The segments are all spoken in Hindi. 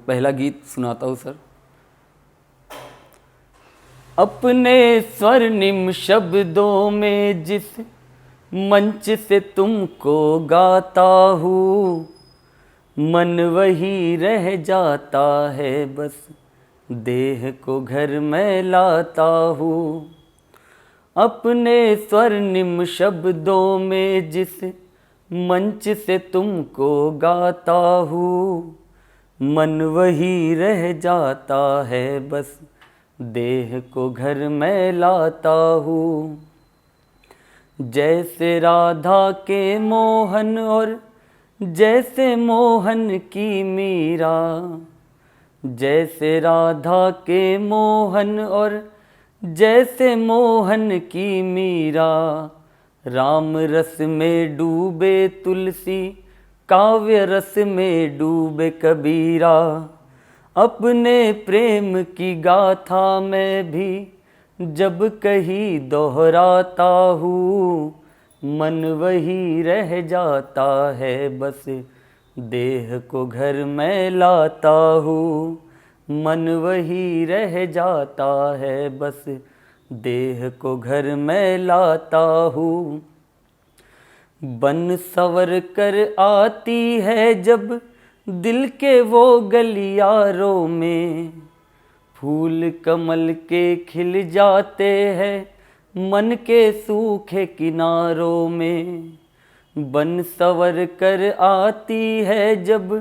पहला गीत सुनाता हूँ सर। अपने स्वर्णिम शब्दों में जिस मंच से तुमको गाता हूँ, मन वही रह जाता है, बस देह को घर में लाता हूँ। अपने स्वर्णिम शब्दों में जिस मंच से तुमको गाता हूँ, मन वही रह जाता है, बस देह को घर में लाता हूँ। जैसे राधा के मोहन और जैसे मोहन की मीरा, जैसे राधा के मोहन और जैसे मोहन की मीरा, राम रस में डूबे तुलसी, काव्य रस में डूबे कबीरा। अपने प्रेम की गाथा में भी जब कहीं दोहराता हूँ, मन वही रह जाता है, बस देह को घर में लाता हूँ। मन वही रह जाता है, बस देह को घर में लाता हूँ। बन सवर कर आती है जब दिल के वो गलियारों में, फूल कमल के खिल जाते हैं मन के सूखे किनारों में। बन सवर कर आती है जब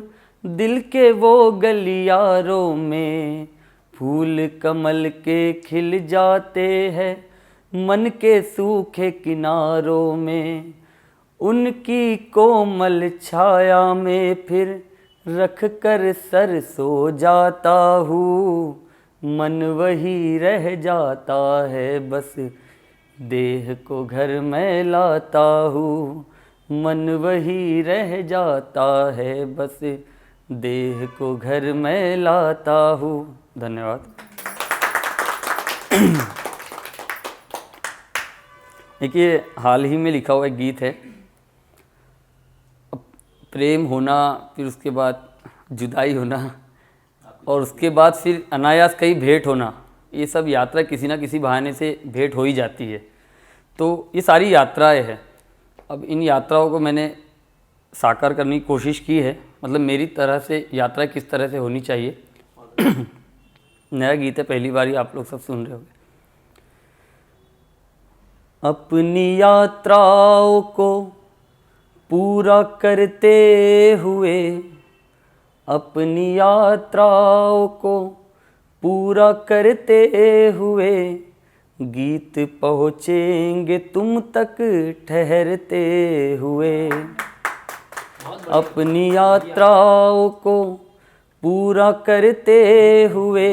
दिल के वो गलियारों में, फूल कमल के खिल जाते हैं मन के सूखे किनारों में। उनकी कोमल छाया में फिर रख कर सर सो जाता हूँ, मन वही रह जाता है, बस देह को घर में लाता हूँ। मन वही रह जाता है, बस देह को घर में लाता हूँ। धन्यवाद। एक ये हाल ही में लिखा हुआ एक गीत है। प्रेम होना, फिर उसके बाद जुदाई होना, और उसके बाद फिर अनायास कहीं भेंट होना, ये सब यात्रा किसी ना किसी बहाने से भेंट हो ही जाती है। तो ये सारी यात्राएं हैं। अब इन यात्राओं को मैंने साकार करने की कोशिश की है, मतलब मेरी तरह से यात्रा किस तरह से होनी चाहिए। नया गीत है, पहली बार ही आप लोग सब सुन रहे होंगे। अपनी यात्राओं को पूरा करते हुए, अपनी यात्राओं को पूरा करते हुए, गीत पहुँचेंगे तुम तक ठहरते हुए। अपनी यात्राओं को पूरा करते हुए,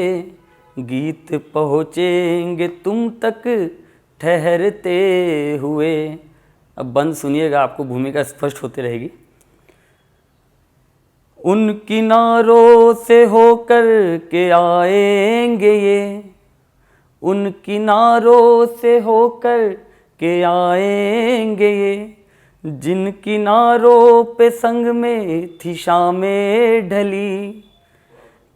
गीत पहुँचेंगे तुम तक ठहरते हुए। अब बंद सुनिएगा, आपको भूमिका स्पष्ट होती रहेगी। उन किनारों से होकर के आएंगे ये, उन किनारों से होकर के आएंगे ये, जिन किनारों पे संग में थी शामें ढली।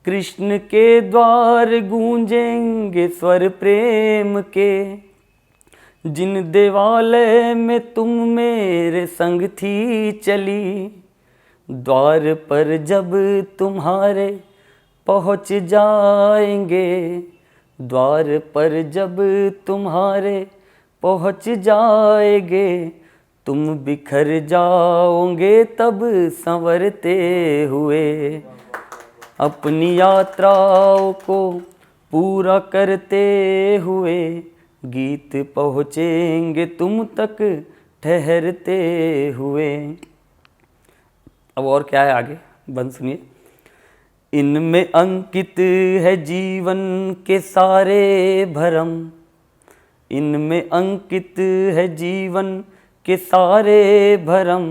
कृष्ण के द्वार गूंजेंगे स्वर प्रेम के, जिन देवालय में तुम मेरे संग थी चली। द्वार पर जब तुम्हारे पहुँच जाएंगे, द्वार पर जब तुम्हारे पहुँच जाएंगे, तुम बिखर जाओगे तब संवरते हुए। अपनी यात्राओं को पूरा करते हुए, गीत पहुँचेंगे तुम तक ठहरते हुए। अब और क्या है आगे, बंद सुनिए। इनमें अंकित है जीवन के सारे भरम, इनमें अंकित है जीवन के सारे भरम,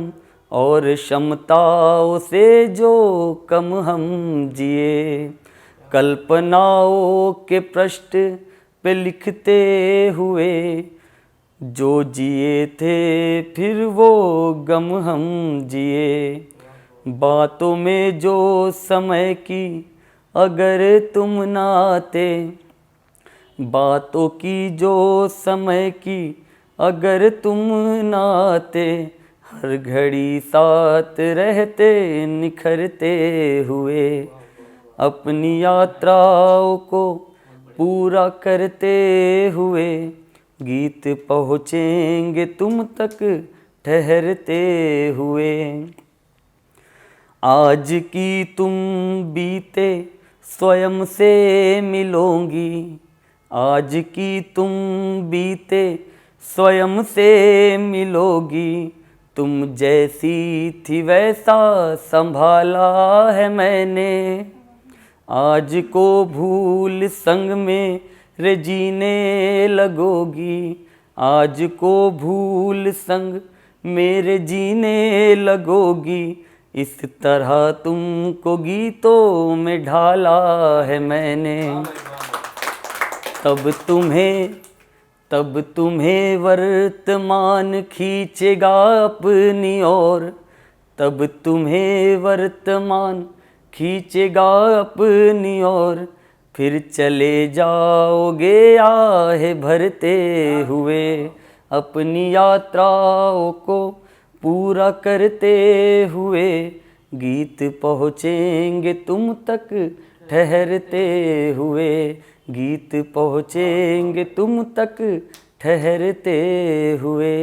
और क्षमताओं से जो कम हम जिए। कल्पनाओं के पृष्ठ पे लिखते हुए, जो जिए थे फिर वो गम हम जिए। बातों में जो समय की अगर तुम ना आते, बातों की जो समय की अगर तुम ना आते, हर घड़ी साथ रहते निखरते हुए, अपनी यात्राओं को पूरा करते हुए, गीत पहुँचेंगे तुम तक ठहरते हुए। आज की तुम बीते स्वयं से मिलोगी, आज की तुम बीते स्वयं से मिलोगी, तुम जैसी थी वैसा संभाला है मैंने, आज को भूल संग में रे जीने लगोगी, आज को भूल संग मेरे जीने लगोगी, इस तरह तुमको गीतों में ढाला है मैंने। तब तुम्हें वर्तमान खींचेगा अपनी ओर, तब तुम्हें वर्तमान खींचेगा अपनी ओर, फिर चले जाओगे आहे भरते हुए, अपनी यात्राओं को पूरा करते हुए, गीत पहुँचेंगे तुम तक ठहरते हुए, गीत पहुँचेंगे तुम तक ठहरते हुए।